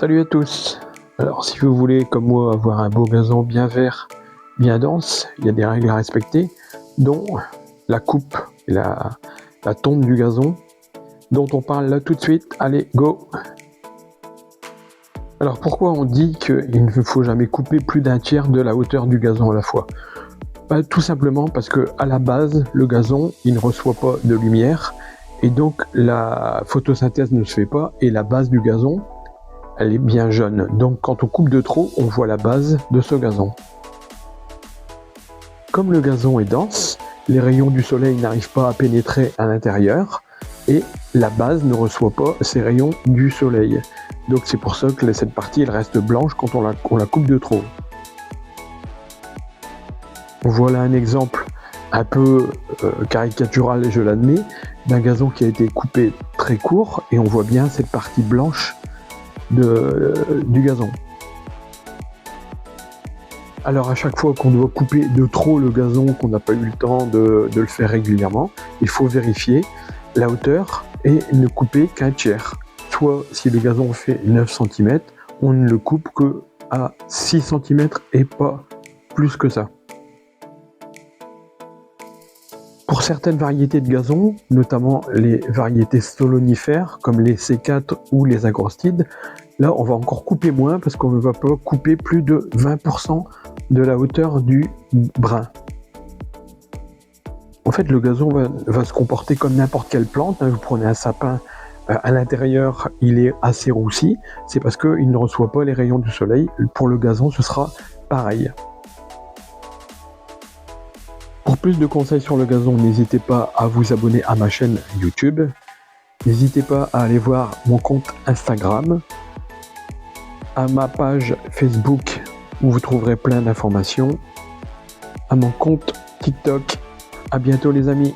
Salut à tous. Alors si vous voulez comme moi avoir un beau gazon bien vert, bien dense, il y a des règles à respecter, dont la coupe et la tonte du gazon, dont on parle là tout de suite. Allez, go! Alors pourquoi on dit qu'il ne faut jamais couper plus d'un tiers de la hauteur du gazon à la fois? Tout simplement parce que à la base, le gazon, il ne reçoit pas de lumière, et donc la photosynthèse ne se fait pas, et la base du gazon, elle est bien jeune. Donc quand on coupe de trop, on voit la base de ce gazon. Comme le gazon est dense, les rayons du soleil n'arrivent pas à pénétrer à l'intérieur et la base ne reçoit pas ces rayons du soleil. Donc c'est pour ça que cette partie elle reste blanche quand on la coupe de trop. Voilà un exemple un peu caricatural, je l'admets, d'un gazon qui a été coupé très court et on voit bien cette partie blanche du gazon. Alors à chaque fois qu'on doit couper de trop le gazon, qu'on n'a pas eu le temps de le faire régulièrement, il faut vérifier la hauteur et ne couper qu'un tiers. Soit si le gazon fait 9 cm, on ne le coupe que à 6 cm et pas plus que ça. Pour certaines variétés de gazon, notamment les variétés stolonifères comme les C4 ou les agrostides, là on va encore couper moins parce qu'on ne va pas couper plus de 20% de la hauteur du brin. En fait, le gazon va se comporter comme n'importe quelle plante. Vous prenez un sapin, à l'intérieur il est assez roussi, c'est parce qu'il ne reçoit pas les rayons du soleil. Pour le gazon ce sera pareil. Pour plus de conseils sur le gazon, n'hésitez pas à vous abonner à ma chaîne YouTube. N'hésitez pas à aller voir mon compte Instagram, à ma page Facebook où vous trouverez plein d'informations, à mon compte TikTok. À bientôt les amis.